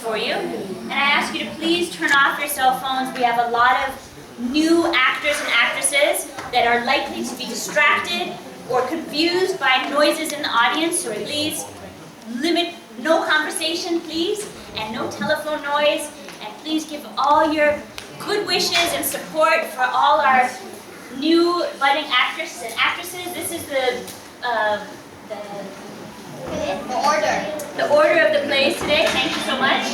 for you. And I ask you to please turn off your cell phones. We have a lot of new actors and actresses that are likely to be distracted or confused by noises in the audience, so please limit no conversation, please, and no telephone noise, and please give all your good wishes and support for all our new budding actors and actresses. This is the order of the plays today. Thank you so much.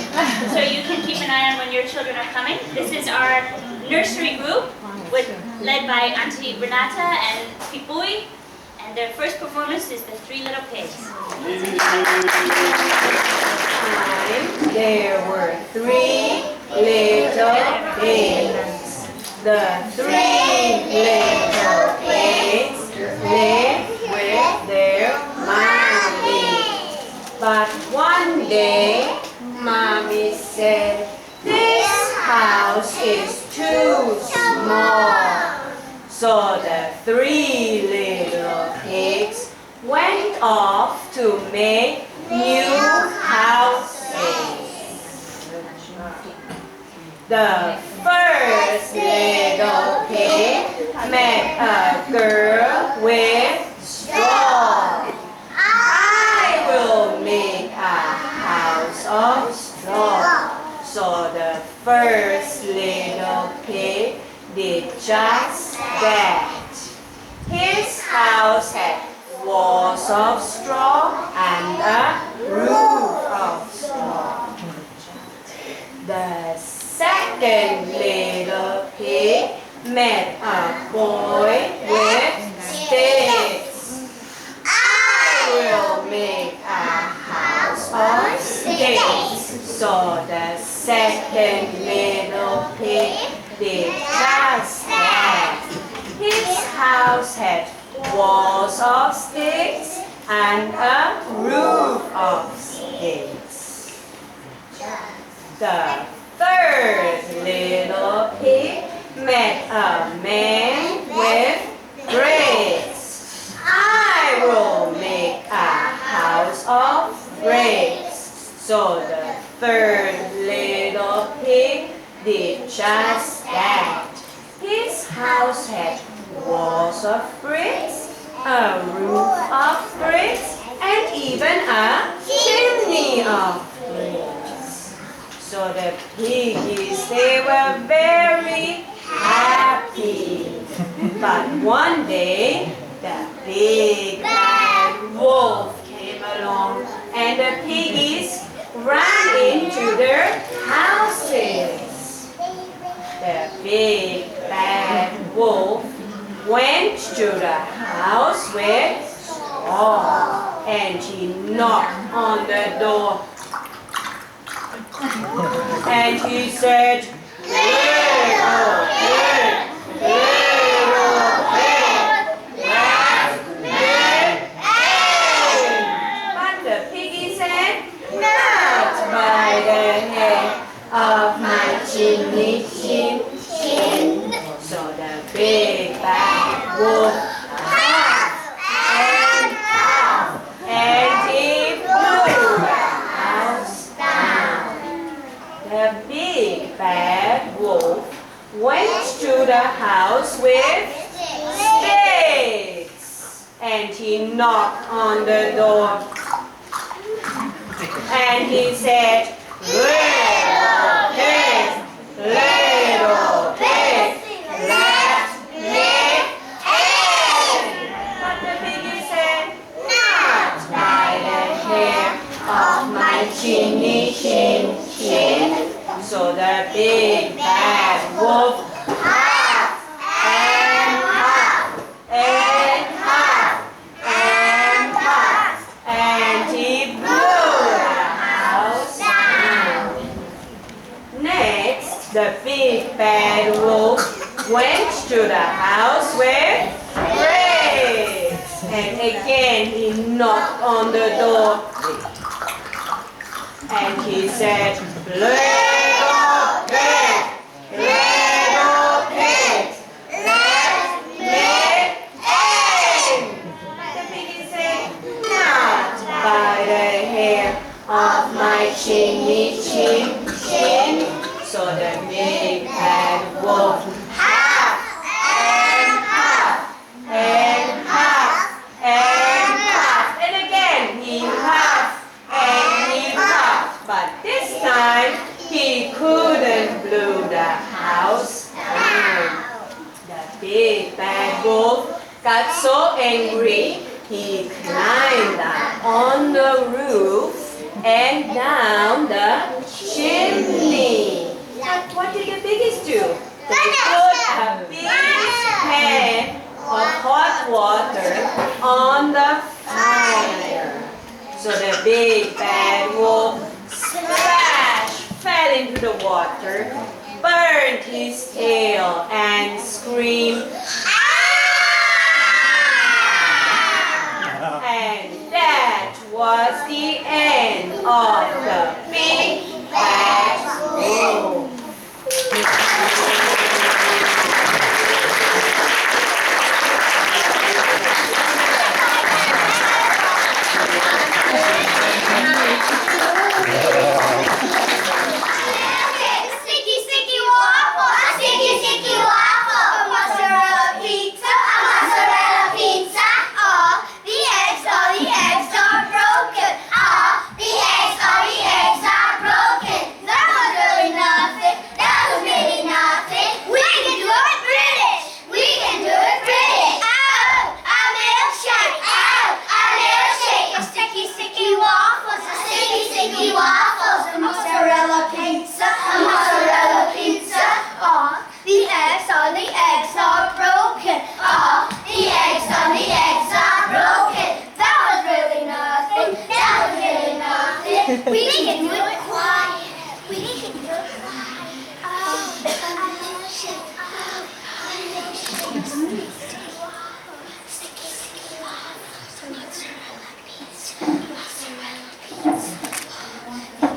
So you can keep an eye on when your children are coming. This is our nursery group, led by Auntie Renata and Pipui, and their first performance is The Three Little Pigs. There were 3 little pigs. The 3 little pigs lived with their mommy. But one day, mommy said, "This house is too small." So the 3 little pigs went off to make new houses. The first little pig met a girl with straw. "I will make a house of straw." So the first little pig did just that. His house had walls of straw and a roof of straw. The second little pig met a boy with sticks. "I will make a house of sticks." So the second little pig did just that. His house had walls of sticks and a roof of sticks. The third little pig met a man with bricks. "I will make a house of bricks." So the third little pig did just that. His house had walls of bricks, a roof of bricks, and even a chimney of bricks. So the piggies, they were very happy. But one day, the big bad wolf came along, and the piggies ran into their houses. The big bad wolf went to the house with straw, and he knocked on the door. And he said, "Little pig, little pig, let me in." But the piggy said, "Not by the hair of my chinny chin chin." So the big bad wolf huffed and puffed, and he blew the house down. The big bad wolf went to the house with sticks, and he knocked on the door. And he said, "Little pig, little pig, let me in." But the piggy said, "Not by the hair of my chinny chin chin." So the big bad wolf huffed and puffed and huffed and puffed, and he blew the house down. Next, the big bad wolf went to the house with bricks, and again he knocked on the door, and he said, "Little pig, little pig, let me in." The piggy said, "Not by the hair of my chinny chin time he couldn't blow the house down. The big bad wolf got so angry he climbed up on the roof and down the chimney. But what did the piggies do? They put a big pan of hot water on the fire. So the big bad wolf splash fell into the water, burned his tail, and screamed, "Ah!" And that was the end of the big bad wolf. We can do it quiet. We can do it quiet. Oh, a milkshake. Oh, a milkshake. Sticky waffle. Sticky waffle. Mozzarella pizza. Mozzarella pizza. Oh, the eggs are broken. Oh, the eggs are broken. That was really good. That was really good. We can do it louder. We can do it louder. Oh, a milkshake. Oh, a milkshake. Sticky waffle. A sticky waffle. A mozzarella pizza. A mozzarella pizza. Oh, the eggs are broken.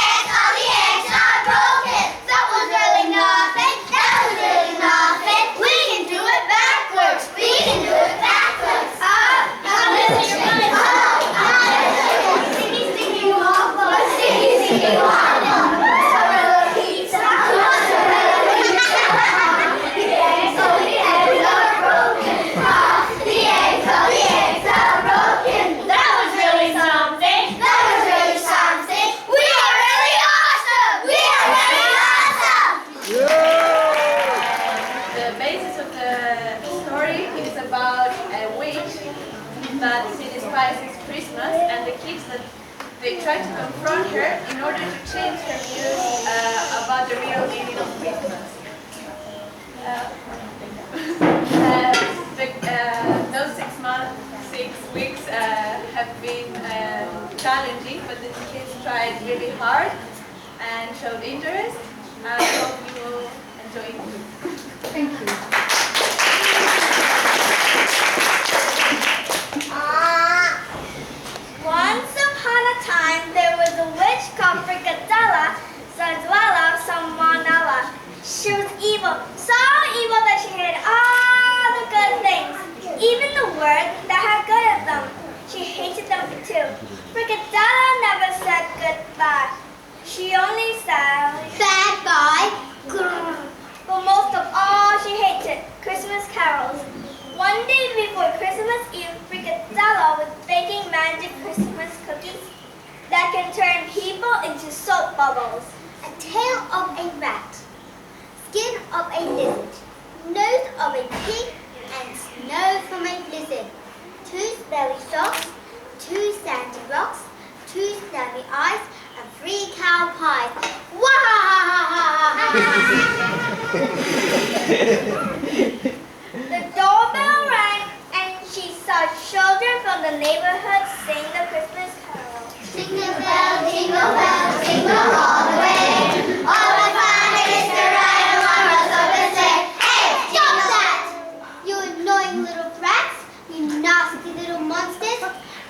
Oh, the eggs are broken. That was really nothing. That was really nothing. We can do it backwards. We can do it backwards. Oh, a milkshake. Oh, a milkshake. Sticky waffle. A sticky waffle. Mozzarella pizza. Mozzarella pizza. The eggs are broken. Oh, the eggs are broken. That was really something. That was really something. We are really awesome. We are really awesome. The basis of the story is about a witch that she despises Christmas, and the kids that they try to confront her in order to change her views about the real meaning of Christmas. Those 6 weeks have been challenging, but the kids tried really hard and showed interest. I hope you will enjoy it too. Thank you. Once upon a time, there was a witch called Fricadella, Zadwala, Samanala. She was evil, so evil that she hated all the good things, even the words that had good at them. She hated them too. Fricadella never said goodbye. She only said, bad boy. But most of all, she hated Christmas carols. One day before Christmas Eve, Fricadella was baking magic Christmas cookies that can turn people into soap bubbles. A tail of a rat, skin of a lizard, nose of a pig, and snow from a blizzard. 2 smelly socks, 2 sandy rocks, 2 snubby eyes, and 3 cow pies. The doorbell rang, and she saw children from the neighborhood sing the Christmas carol. Jingle bell, jingle all the way. All I find is to ride on one horse open sleigh. Hey, stop that! You annoying little brats, you nasty little monsters,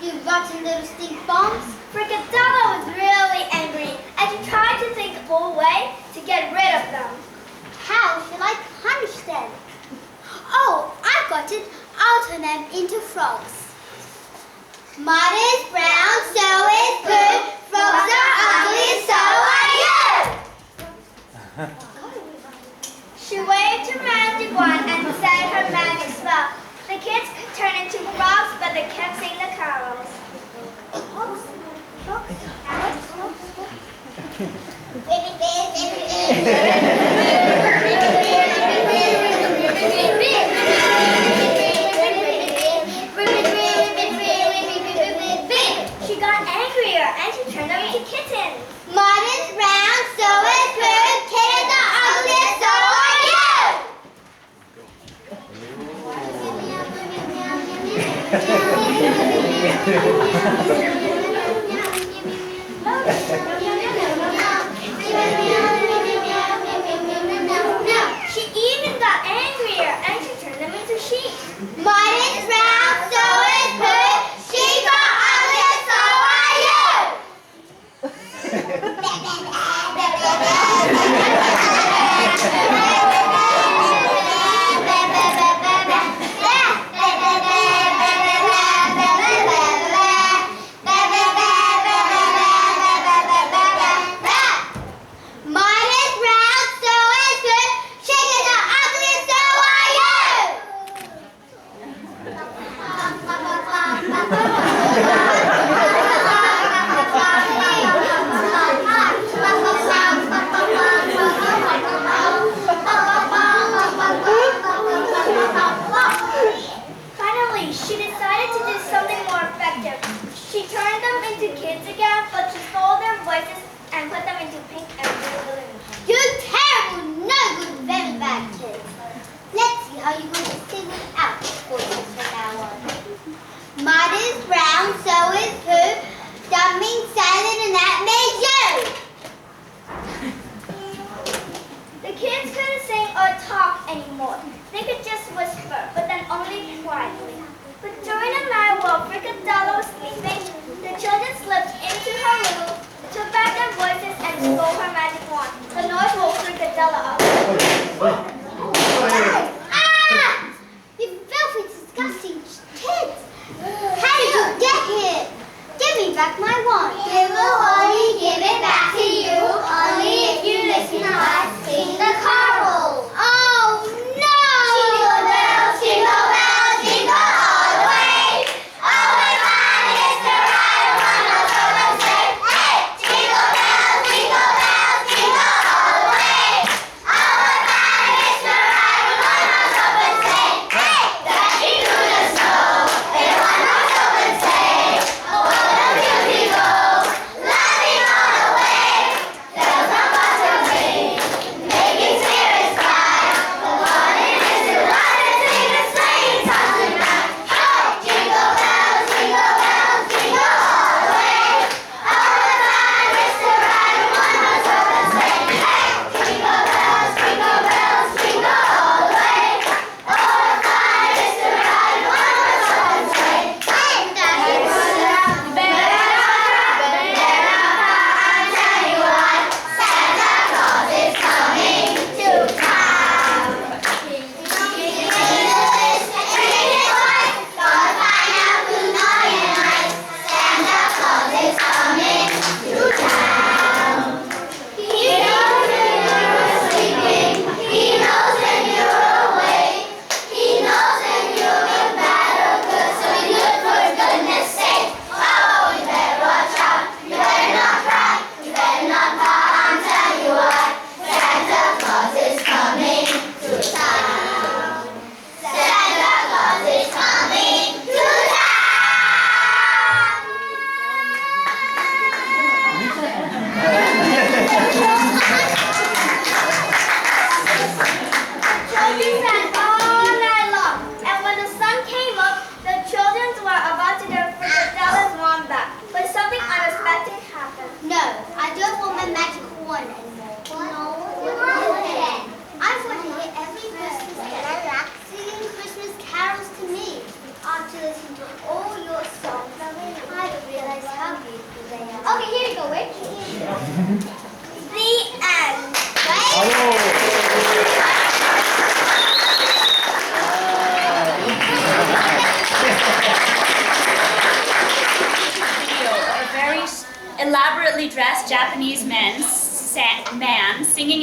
you rotten little stink bombs. Fricadella was really angry, and she tried to think of a way to get rid of them. frogs. Mud is brown, so is poo. Frogs are ugly, so are you. She waved her magic wand and said her magic spell. The kids turned into frogs, but they kept singing the carols. She got angrier and she turned them into kittens. Mud is brown, so is poo. Kittens are ugly, so are you. She even got angrier and she turned them into sheep. Mud is brown, so is poo. Sheep are ugly, so are you. Mine is brown, so is good. Chickens are ugly, so are Finally, she decided to do something more effective. She turned them into kids again, but she stole their voices and put them into pink and blue balloons. You terrible, no good, very bad kids. Let's see how you're going to sing without voices from now on. Mud is brown, so is poo. That means silent and that means you. The kids couldn't sing or talk anymore. They could just whisper, but then only quietly. But during the night while Fricadella was sleeping, the children slipped into her room, took back their voices, and stole her magic wand. The noise woke Fricadella up. Ah! You filthy, disgusting kids! How did you get here? Give me back my wand. It will only give it back to you, only if you listen to us sing the carol. Oh no! Jingle bells, jingle all the way. Oh, what fun it is to ride on a solo sleigh. Hey! Jingle bells, jingle all the way. Oh, what fun it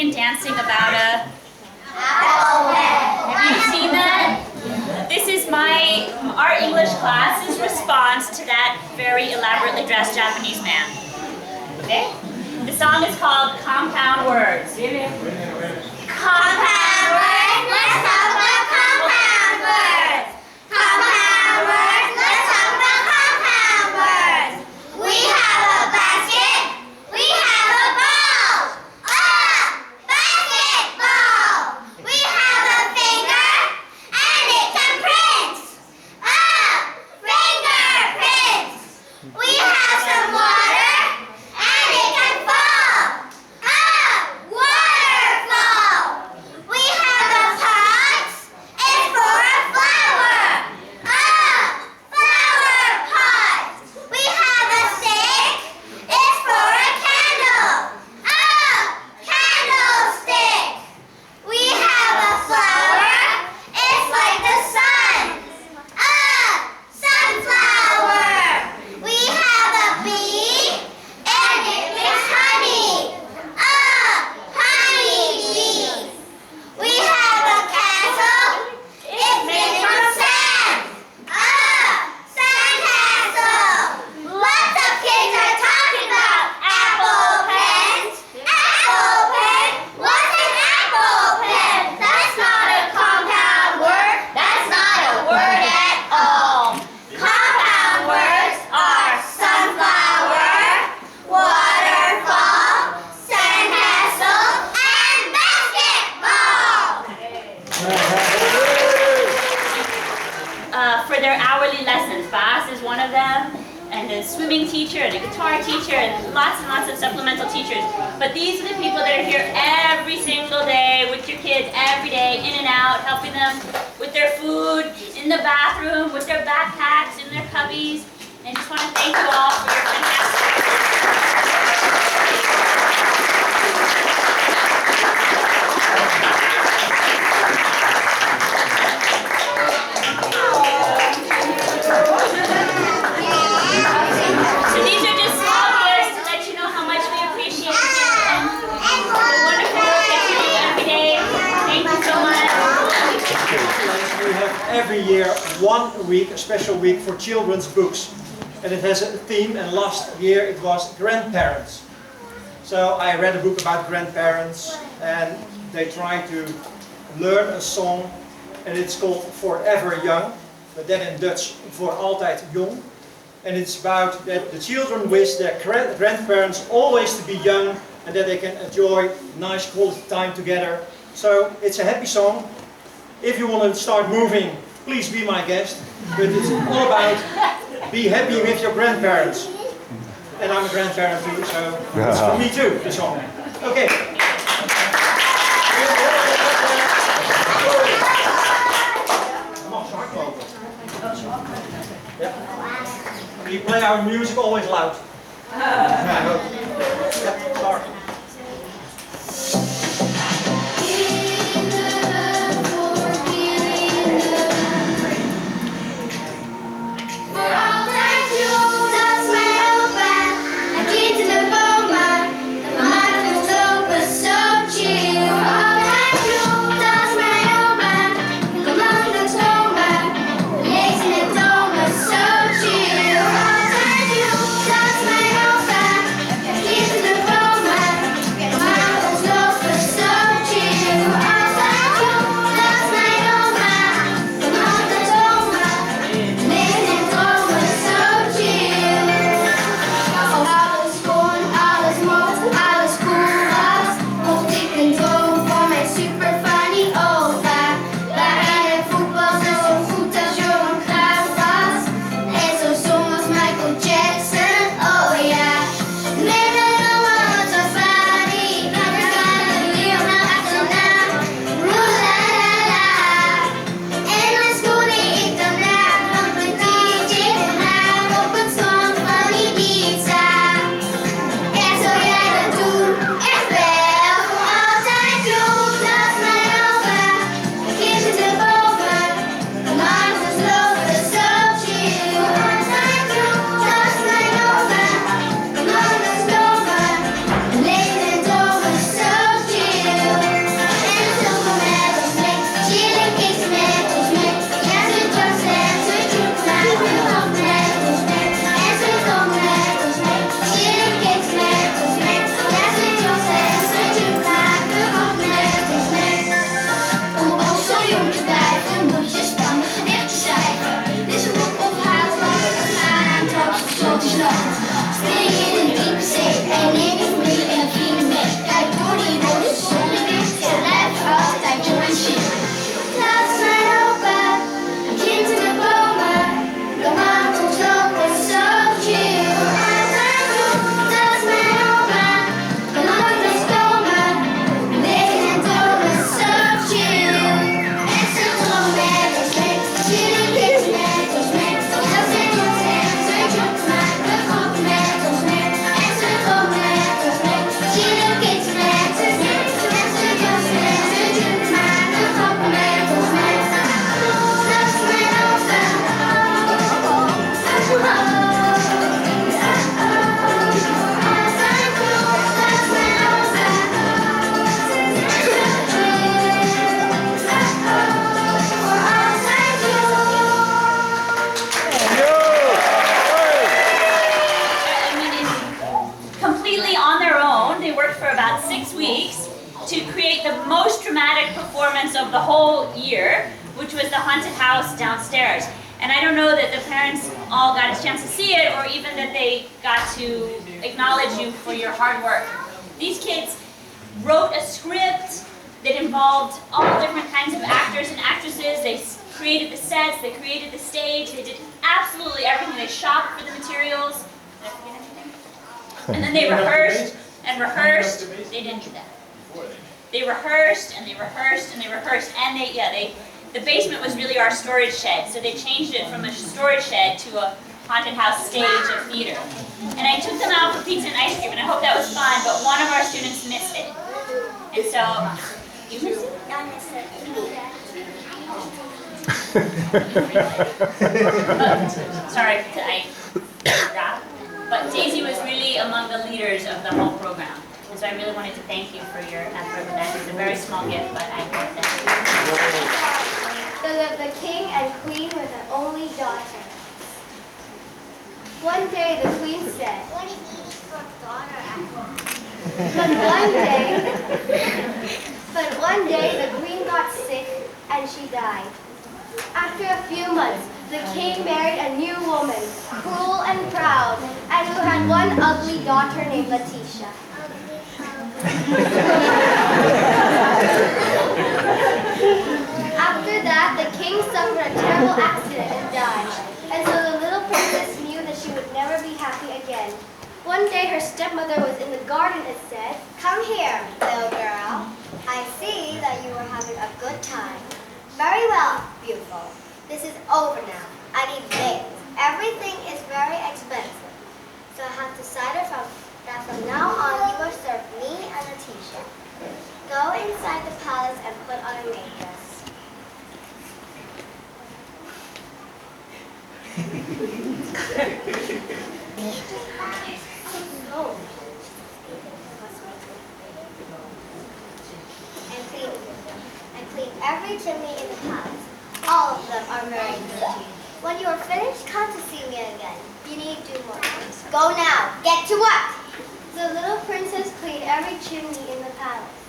and dancing about a apple pen. Have you seen that? This is my art English class's response to that very elaborately dressed Japanese man. Okay? The song is called Compound Words. Compound words, let's talk about compound words. Compound words, let's talk about compound words. We have a basket, we have a ball. Basketball. We have a finger, and it can print. Fingerprints. We have some water, and it can fall. Waterfall. We have a pot, it's for a flower. Flower pot. We have a stick, it's for a candle. Candlestick. We have a flower, it's like the sun. Sunflower. We have a bee, and it makes honey. Honeybee. We have a castle, it's made from sand. Sandcastle. Lots of kids are talking about apple pens. Apple pen. What's an apple pen? That's not a compound word. That's not a word at all. Compound words are sunflower, waterfall, sandcastle, and basketball. For their hourly lessons. Bass is one of them, and a swimming teacher, and a guitar teacher, and lots of supplemental teachers. But these are the people that are here every single day with your kids, every day, in and out, helping them with their food, in the bathroom, with their backpacks, in their cubbies. And I just want to thank you all for your fantastic. So these are just small gifts to let you know how much we appreciate you and the wonderful work that you do every day. Thank you so much. We have every year 1 week, a special week for children's books. And it has a theme, and last year it was grandparents. So I read a book about grandparents, and they try to learn a song, and it's called Forever Young, but then in Dutch, voor altijd jong. And it's about that the children wish their grandparents always to be young and that they can enjoy nice quality time together. So it's a happy song. If you want to start moving, please be my guest. But it's all about be happy with your grandparents. And I'm a grandparent too, so it's for me too, the song. Okay. We play our music always loud. Yeah, sorry. the whole year, which was the haunted house downstairs. And I don't know that the parents all got a chance to see it, or even that they got to acknowledge you for your hard work. These kids wrote a script that involved all different kinds of actors and actresses. They created the sets, they created the stage, they did absolutely everything. They shopped for the materials. Did I forget anything? And then they rehearsed and rehearsed. They didn't do that. They rehearsed and they rehearsed and they rehearsed, and the basement was really our storage shed, so they changed it from a storage shed to a haunted house stage of theater. And I took them out for pizza and ice cream, and I hope that was fun, but one of our students missed it. And so, you missed it? I missed it. Sorry, I forgot. But Daisy was really among the leaders of the whole program. And so I really wanted to thank you for your effort with that. It's a very small gift, but I hope that. So that the king and queen were the only daughter. One day the queen said, "What is eating for daughter?" But one day the queen got sick and she died. After a few months, the king married a new woman, cruel and proud, and who had one ugly daughter named Letitia. After that, the king suffered a terrible accident and died, and so the little princess knew that she would never be happy again. One day her stepmother was in the garden and said, "Come here, little girl. I see that you are having a good time. Very well, beautiful. This is over now. I need things. Everything is very expensive. So I have decided that from now on you will serve me and Letitia. Go inside the palace and put on a maid dress." And clean every chimney in the palace. All of them are very dirty. When you are finished, come to see me again. You need to do more things. Go now. Get to work. The little princess cleaned every chimney in the palace.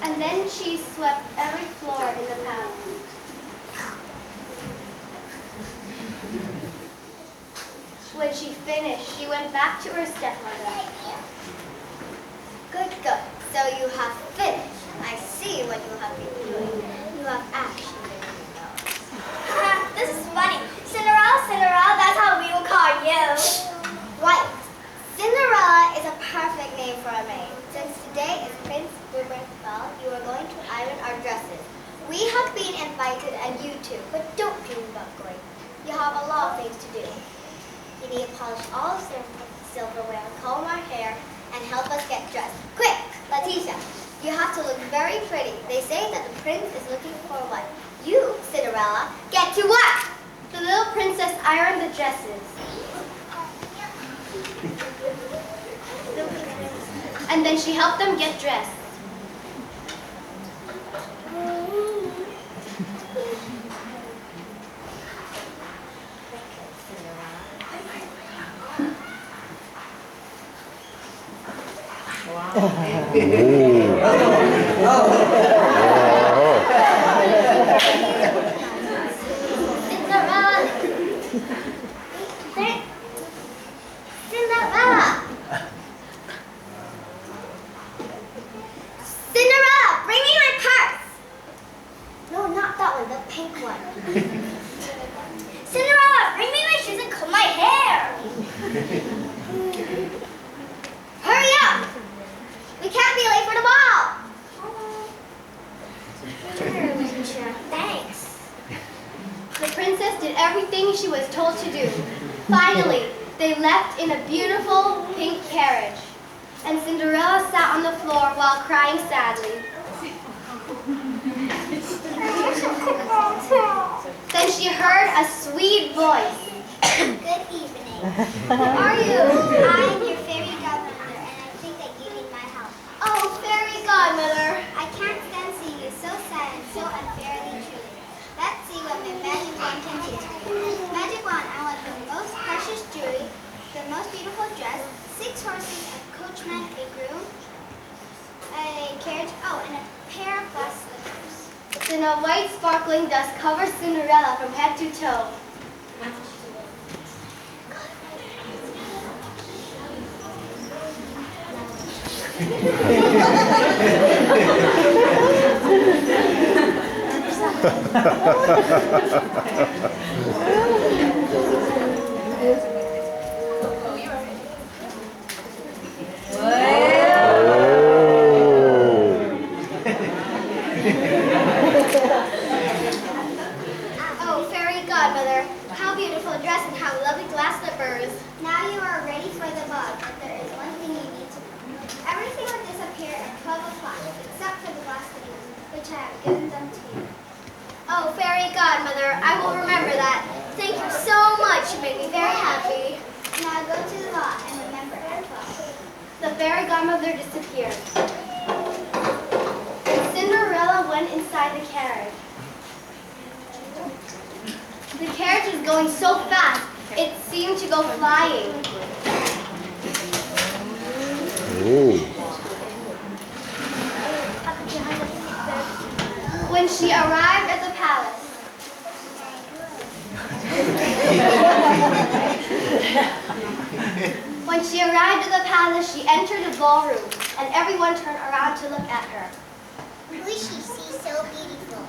And then she swept every floor in the palace. When she finished, she went back to her stepmother. Good, good. So you have finished. I see what you have been doing. You have actually been doing. This is funny. Cinderella, Cinderella, that's how we will call you. Right. Cinderella is a perfect name for a maid. Since today is Prince Rupert's ball, you are going to iron our dresses. We have been invited and you too, but don't dream about going. You have a lot of things to do. You need to polish all the silverware, comb our hair, and help us get dressed. Quick, Letitia, you have to look very pretty. They say that the prince is looking for one. You, Cinderella, get to work! The little princess ironed the dresses. And then she helped them get dressed. Cinderella, bring me my purse. No, not that one, the pink one. Cinderella, bring me my shoes and comb my hair. Hurry up! We can't be late for the ball! Thanks. The princess did everything she was told to do. Finally, they left in a beautiful pink carriage, and Cinderella sat on the floor while crying sadly. Then she heard a sweet voice. Good evening. Who are you? I'm your fairy godmother, and I think that you need my help. Oh, fairy godmother. I can't stand seeing you so sad and so unfairly treated. Let's see what my magic wand can do. Magic wand, I want the most precious jewelry, the most 6 horses, a coachman, a groom, a carriage, and a pair of glass slippers. Then a white sparkling dust covers Cinderella from head to toe. Oh, fairy godmother, how beautiful a dress and how lovely glass slippers. Now you are ready for the ball, but there is one thing you need to know. Everything will disappear at 12 o'clock, except for the glass slippers, which I have given them to you. Oh, fairy godmother, I will remember that. Thank you so much. You make me very happy. Now go to the lot and remember at 12. The fairy godmother disappeared. And Cinderella went inside the carriage. The carriage was going so fast, it seemed to go flying. When she arrived at the palace, she entered the ballroom, and everyone turned around to look at her. Who is she? She's so beautiful.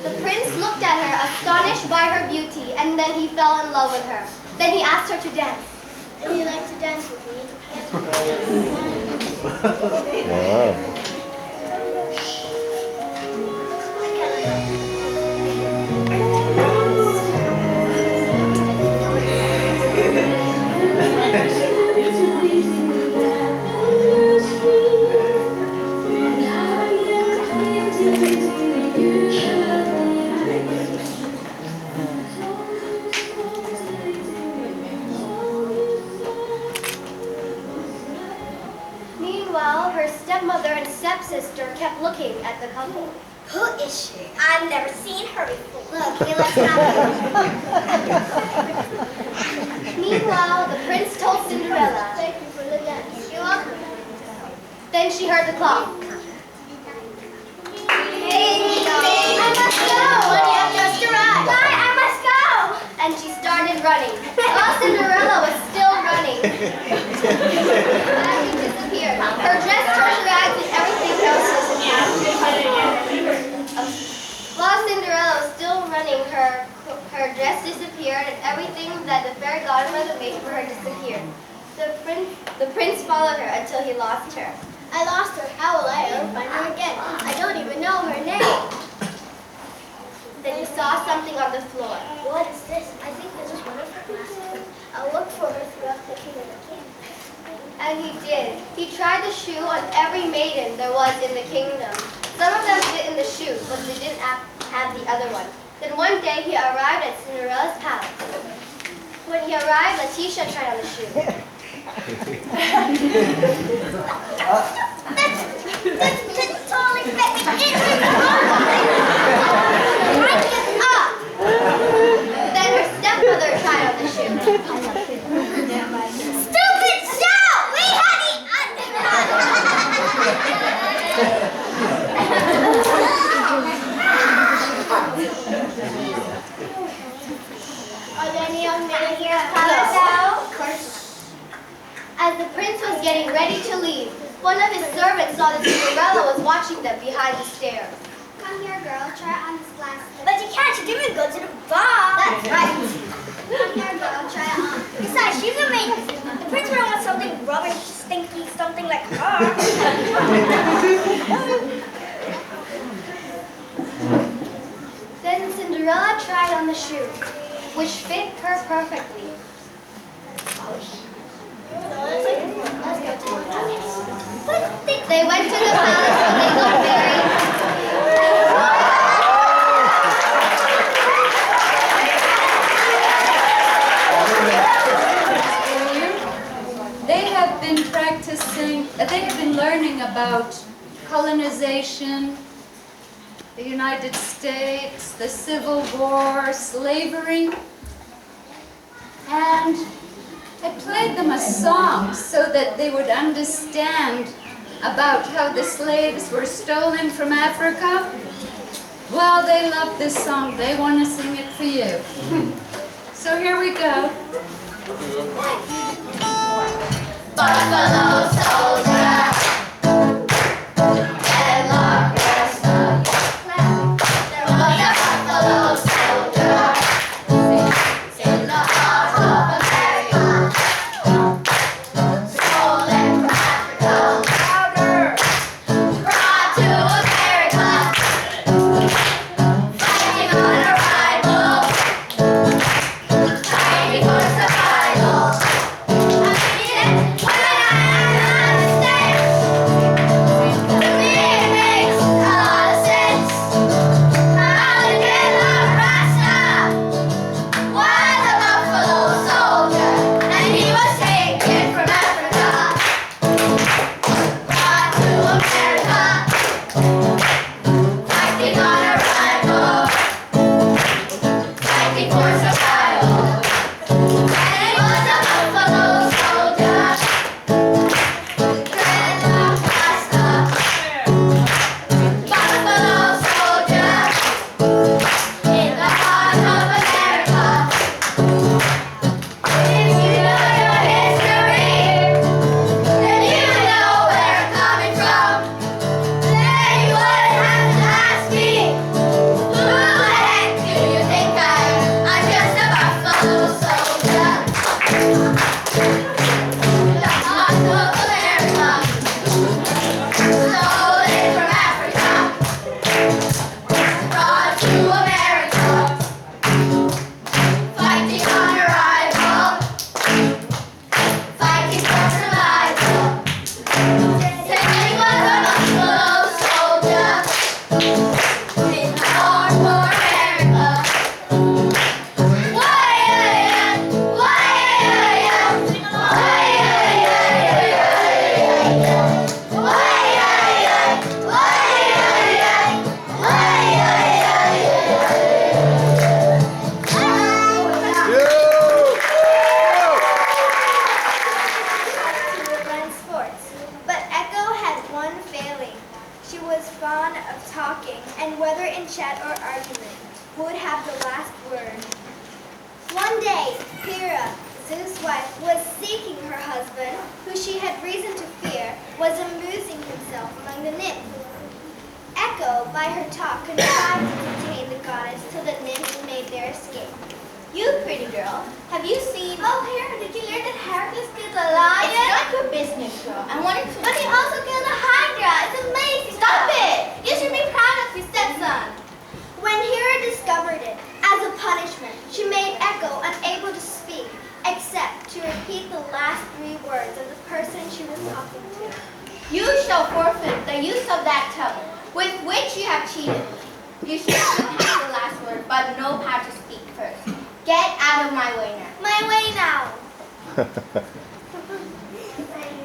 The prince looked at her, astonished by her beauty, and then he fell in love with her. Then he asked her to dance. Would you like to dance with me? Wow. Meanwhile, her stepmother and stepsister kept looking at the couple. Who is she? I've never seen her before. Look, he looks happy. Meanwhile, the prince told Cinderella. Thank you for the dance. You're welcome. Then she heard the clock. Hey, I must go. Honey, I've just arrived. Bye, I must go. And she started running. While Cinderella was still running, Maggie disappeared. Her dress turned rags and everything else disappeared. While Cinderella was still running, her dress disappeared and everything that the fairy godmother made for her disappeared. The prince followed her until he lost her. I lost her. How will I ever find her again? I don't even know her name. Then he saw something on the floor. What is this? I think this is one of her glasses. I'll look for her throughout the kingdom again. And he did. He tried the shoe on every maiden there was in the kingdom. Some of them fit in the shoe, but they didn't have the other one. Then one day he arrived at Cinderella's palace. When he arrived, Letitia tried on the shoe. That's totally fit me. Up! Then her stepmother tried on the shoe. Stupid show! We had the Are there any young men here at Palace now? As the prince was getting ready to leave, one of his servants saw that Cinderella was watching them behind the stairs. Come here, girl. Try on this glass. But you can't. You didn't go to the bar. That's right. Come here, girl. Try it on. Besides, she's a maid. The prince would want something rubbish, stinky, something like her. Then Cinderella tried on the shoe, which fit her perfectly. Let's go to the palace. They went to the palace when they got married. They have been learning about colonization, the United States, the Civil War, slavery. And I played them a song so that they would understand about how the slaves were stolen from Africa. Well, they love this song. They want to sing it for you. So here we go. Buffalo soldier, headlock wrestler. There was a buffalo soldier in the heart of America, stolen from Africa, brought to America, fighting on arrival, fighting for survival.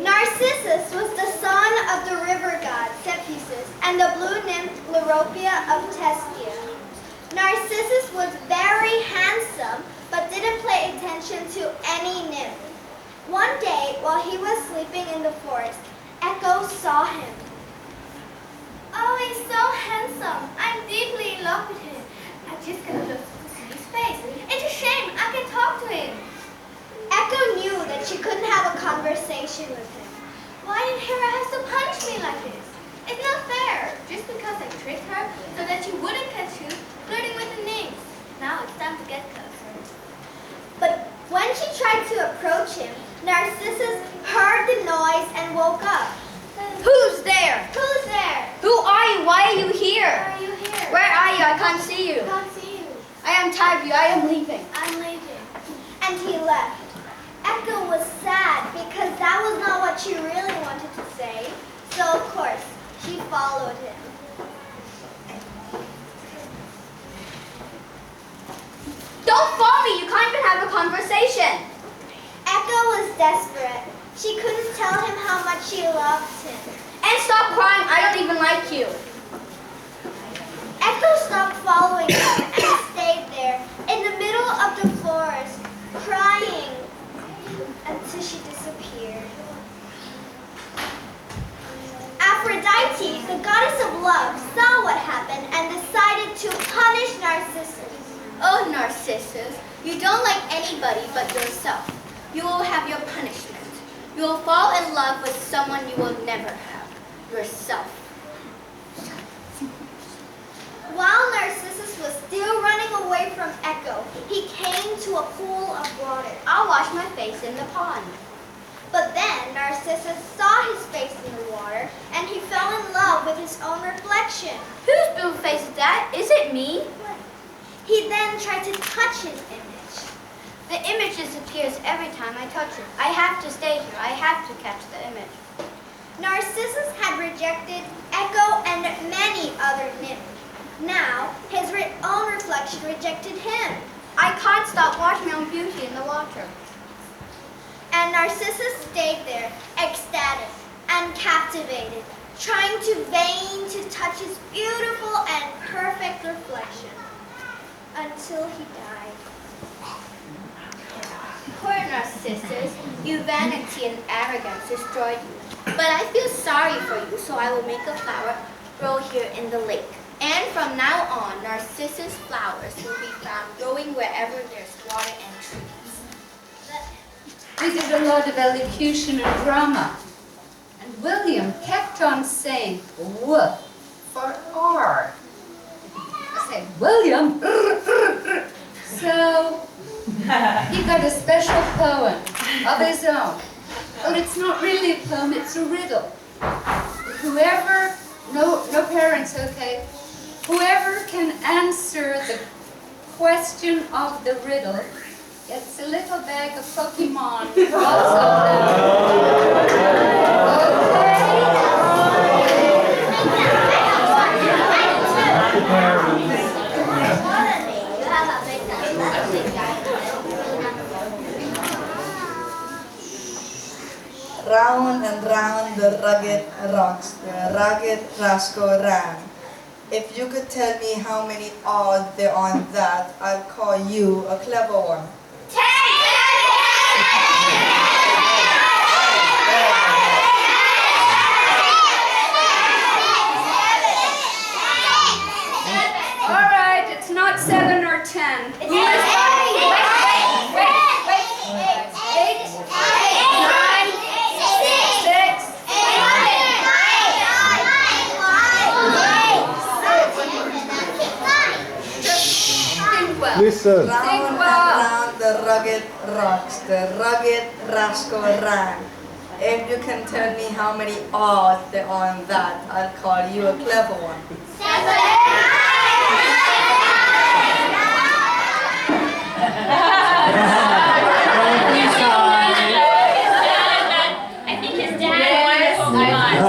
Narcissus was the son of the river god Cepheus and the blue nymph of Testia. Narcissus was very handsome, but didn't pay attention to any nymph. One day, while he was sleeping in the forest, Echo saw him. Oh, he's so handsome. I'm deeply in love with him. I just gotta look to see his face. It's a shame. I can talk to him. Echo knew that she couldn't have a conversation with him. Why did Hera have to punish me like this? It's not fair. Just because I tricked her so that she wouldn't catch you flirting with the nymphs. Now it's time to get closer. But when she tried to approach him, Narcissus heard the noise and woke up. Who's there? Who's there? Who are you? Why are you here? Why are you here? Where are you? I can't see you. I can't see you. I am tired of you. I am leaving. I'm leaving. And he left. Echo was sad because that was not what she really wanted to say. So, of course, she followed him. Don't follow me. You can't even have a conversation. Echo was desperate. She couldn't tell him how much she loved him. And stop crying. I don't even like you. Echo stopped following him and stayed there in the middle of the forest, crying until she disappeared. Aphrodite, the goddess of love, saw what happened and decided to punish Narcissus. Oh, Narcissus, you don't like anybody but yourself. You will have your punishment. You will fall in love with someone you will never have, yourself. While Narcissus was still running away from Echo, he came to a pool of water. I'll wash my face in the pond. But then Narcissus saw his face in the water, and he fell in love with his own reflection. Whose blue face is that? Is it me? He then tried to touch his image. The image disappears every time I touch it. I have to stay here. I have to catch the image. Narcissus had rejected Echo and many other nymphs. Now, his own reflection rejected him. I can't stop watching my own beauty in the water. And Narcissus stayed there, ecstatic and captivated, trying to vain to touch his beautiful and perfect reflection, until he died. Poor Narcissus, your vanity and arrogance destroyed you. But I feel sorry for you, so I will make a flower grow here in the lake. And from now on, Narcissus flowers will be found growing wherever there's water and trees. We did a lot of elocution and drama. And William kept on saying W for R. I said, William. So he got a special poem of his own. Well, it's not really a poem, it's a riddle. Whoever, no parents, okay? Whoever can answer the question of the riddle gets a little bag of Pokemon. Round and round the rugged rocks, the rugged rascal ran. If you could tell me how many odds there on that, I'll call you a clever one. All right, it's not 7 or 10. Who is Listen. Round and round the rugged rocks, the rugged rascal ran. If you can tell me how many odds there on that, I'll call you a clever one. I think his dad wanted Pokemon.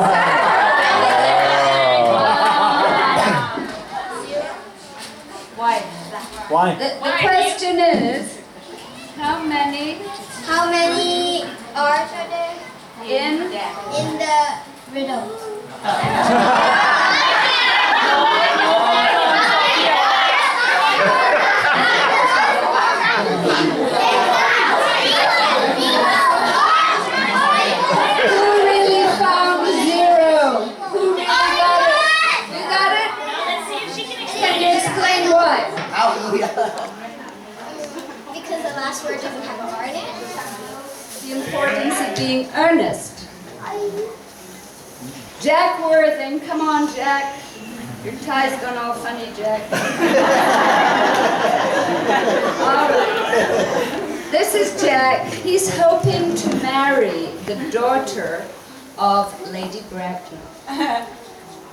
Why? The question is, how many R's are there in the riddle? Who really found 0? Who really got it? You got it? Let's see if she can Can you explain why? Because the last word doesn't have an R in it. The importance of being earnest. Jack Worthing, come on, Jack. Your tie's gone all funny, Jack. All right. This is Jack. He's hoping to marry the daughter of Lady Bracknell.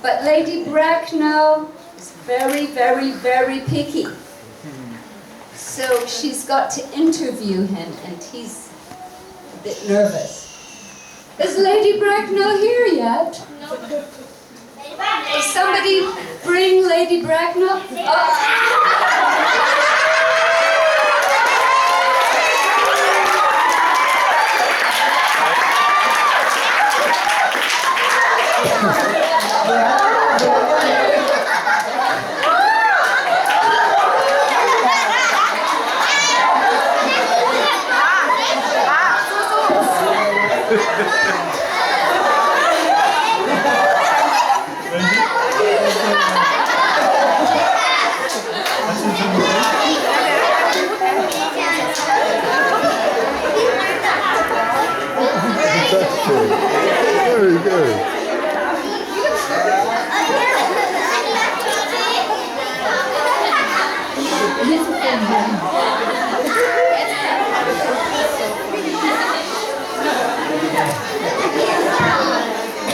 But Lady Bracknell is very, very, very picky. So she's got to interview him, and he's a bit nervous. Is Lady Bracknell here yet? No. Will somebody bring Lady Bracknell? Very good.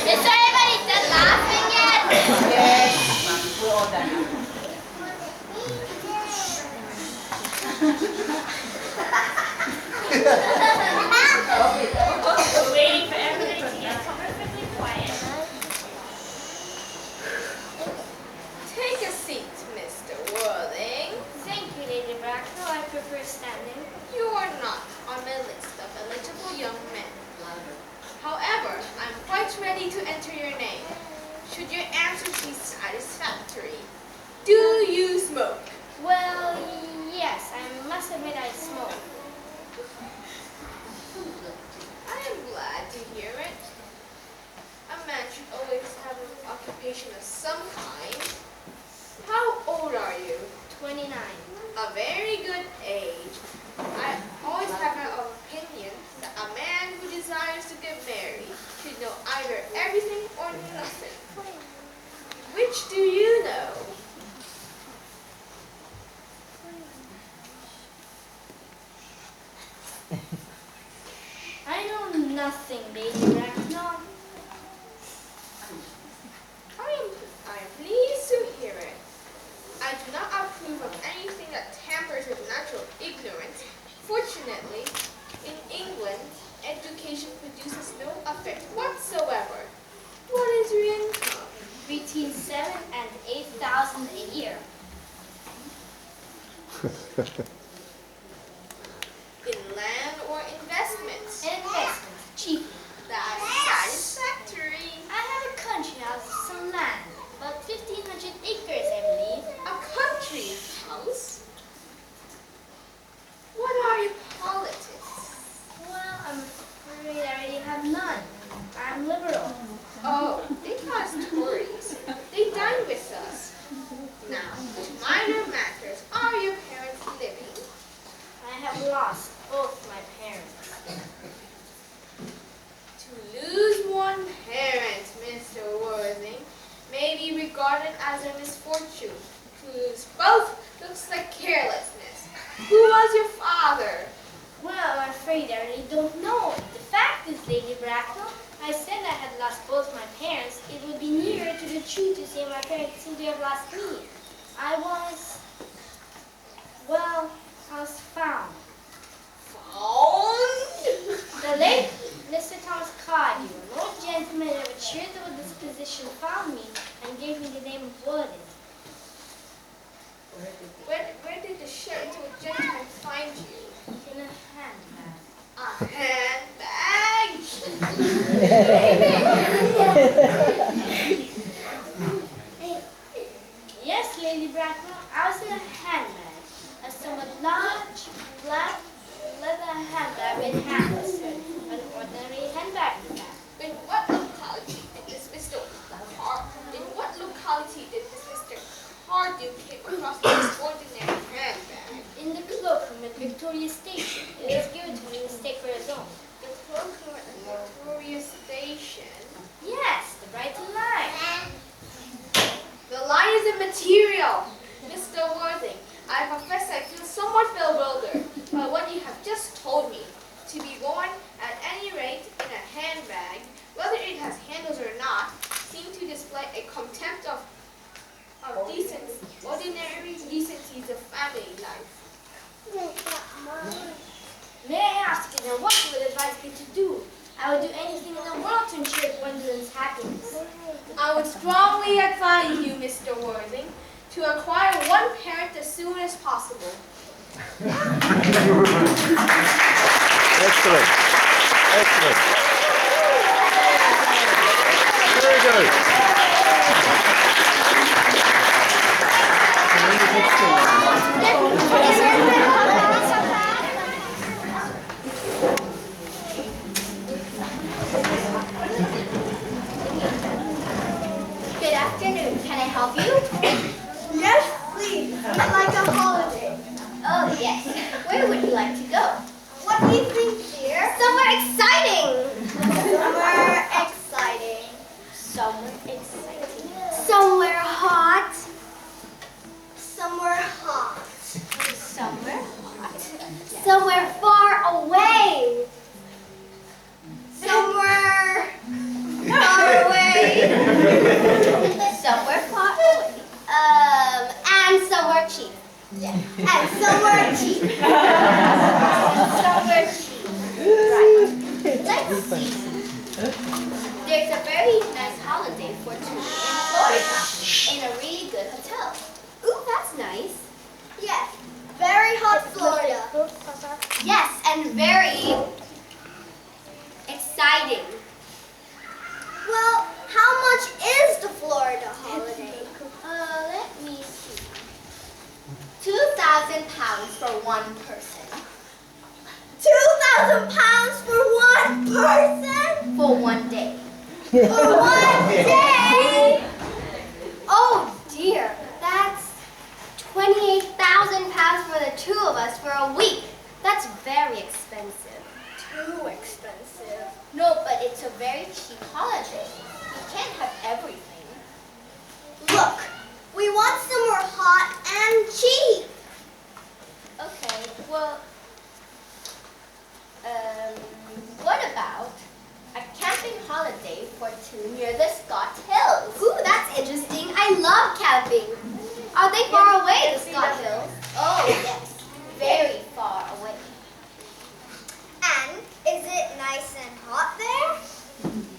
Is everybody done laughing yet? Yes, we're all done now. We're waiting for everybody to get perfectly quiet. Take a seat, Mr. Worthing. Thank you, Lady Bracknell. I prefer standing. You are not on my list of eligible young men. However, I'm quite ready to enter your name. Should your answer be satisfactory? Do you smoke? Well, yes, I must admit I smoke. I am glad to hear it. A man should always have an occupation of some kind. How old are you? 29. A very good age. I always have an opinion that a man who desires to get married should know either everything or nothing. Which do you know? I know nothing, Lady Bracknell. I am pleased to hear it. I do not approve of anything that tampers with natural ignorance. Fortunately, in England, education produces no effect whatsoever. What is your income? Between 7 and 8,000 a year. In land or investments? An investment, cheap. That's satisfactory. I have a country house, some land, about 1,500 acres, I believe. A country house? What are your politics? Well, I'm afraid I already have none. I'm liberal. Oh, they cause Tories. They dine with us. Now, to minor matters, are your parents living? I have lost both my parents. To lose one parent, Mr. Worthing, may be regarded as a misfortune. To lose both looks like carelessness. Who was your father? Well, I'm afraid I really don't know. The fact is, Lady Bracknell, I said I had lost both my parents. It would be nearer to the truth to say my parents seem to have lost me. I was found. Found? The late Mr. Thomas Cardew, an old gentleman of a charitable disposition, found me and gave me the name of Worthing. Where did the charitable gentleman find you? In a handbag. A handbag? Yes, Lady Bracknell, I was in a handbag, a somewhat large, black, leather handbag with handles to it, an ordinary handbag in fact. In what locality did this Mr. Cardew came across this ordinary handbag? In the cloakroom at Victoria Station. It was given to me in mistake for his own. The cloakroom at Victoria Station. Yes, the Brighton line. The line is immaterial. Mr. Worthing, I confess I feel somewhat bewildered by what you have just told me. To be worn, at any rate, in a handbag, whether it has handles or not, seem to display a contempt of decency, ordinary decencies of family life. May I ask you then what you would advise me to do? I would do anything in the world to ensure Gwendolyn's happiness. I would strongly advise you, Mr. Worthing, to acquire one parent as soon as possible. Excellent. Excellent. Very good. Good afternoon. Can I help you? Yes, please. I'd like a And somewhere cheap. Somewhere cheap. Right. Let's see. There's a very nice holiday for two in Florida in a really good hotel. Ooh, that's nice. Yes, very hot Florida. Yes, and very exciting. Well, how much is the Florida holiday? Let me see. £2,000 for one person. £2,000 for one person? For one day. For one day? Oh dear, that's £28,000 for the two of us for a week. That's very expensive. Too expensive. No, but it's a very cheap holiday. We can't have everything. Look, we want somewhere hot and cheap. Okay, well, what about a camping holiday for two near the Scott Hills? Ooh, that's interesting. I love camping. Are they far away, the Scott Hills? Oh, yes. Very far away. And is it nice and hot there?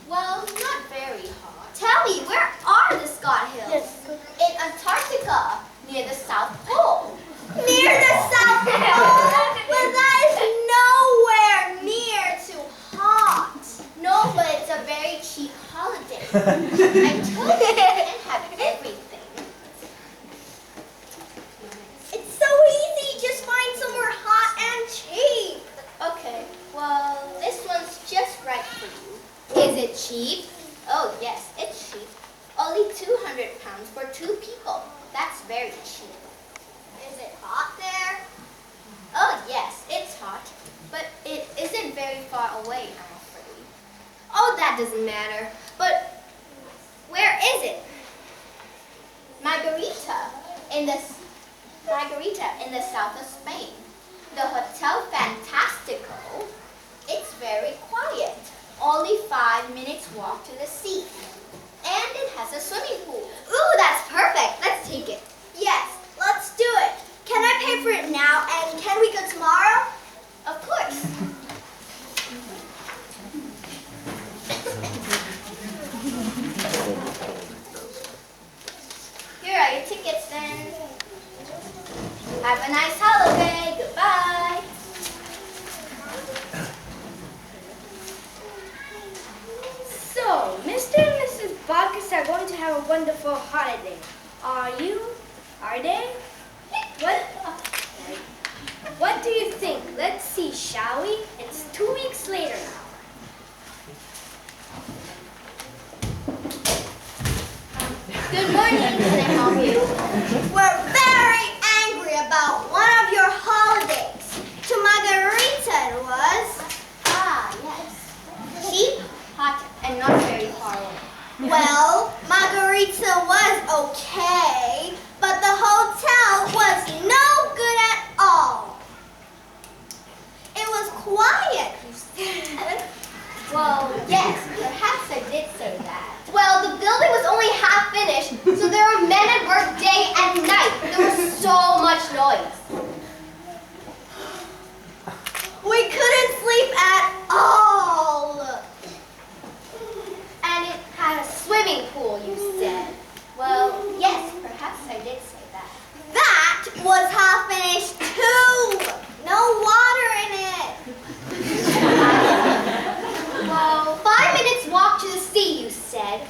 Well, not very hot. Tell me, where are the Scott Hills? In Antarctica, near the South Pole. Near the South Pole? Well, that is nowhere near too hot. No, but it's a very cheap holiday. I told you can't have everything. It's so easy. Just find somewhere hot and cheap. Okay, well, this one's just right for you. Is it cheap? Oh, yes, it's cheap. Only £200 for two people. That's very cheap. Is it hot there? Oh, yes, it's hot. But it isn't very far away, I'm afraid. Oh, that doesn't matter. But where is it? Margarita in the south of Spain. The Hotel Fantastico. It's very quiet. Only 5 minutes walk to the sea. And it has a swimming pool. Ooh, that's perfect. Let's take it. Yes, let's do it. Can I pay for it now? And can we go tomorrow? Of course. Here are your tickets then. Have a nice holiday. Goodbye. So, Mr. and Mrs. Bacchus are going to have a wonderful holiday. Are you? Are they? What do you think? Let's see, shall we? It's 2 weeks later now. Good morning. Can I help you? We're very angry about one of your holidays. To Margarita it was. Ah, yes. Cheap, hot, and not very far away. Well, Margarita was okay, but the hotel was no good at all. It was quiet, you said. Well, yes, perhaps I did say that. Well, the building was only half finished, so there were men at work day and night. There was so much noise. We couldn't sleep at all. And it had a swimming pool, you said. Well, yes, perhaps I did say that. That was half finished too. No water in it. Well, 5 minutes walk to the sea, you said.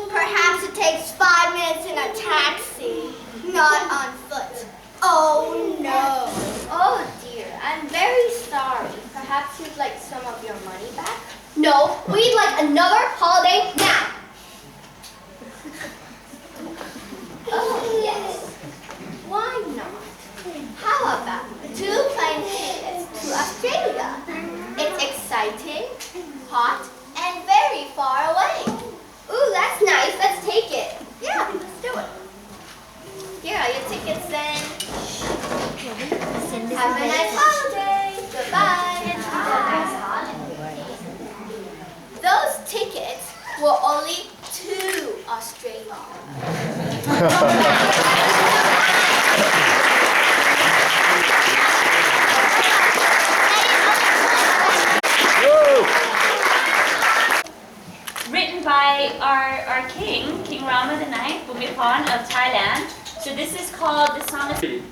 Perhaps it takes 5 minutes in a taxi, not on foot. Oh no. Oh dear, I'm very sorry. Perhaps you'd like some of your money back? No, we'd like another holiday now. Oh yes. Why not? How about 2 plane tickets to Australia? It's exciting, hot, and very far away. Ooh, that's nice. Let's take it. Yeah, let's do it. Here are your tickets then. Have a nice holiday. Goodbye. Have a nice holiday. Those tickets were only to Australia. Champon of Thailand. So this is called, the song is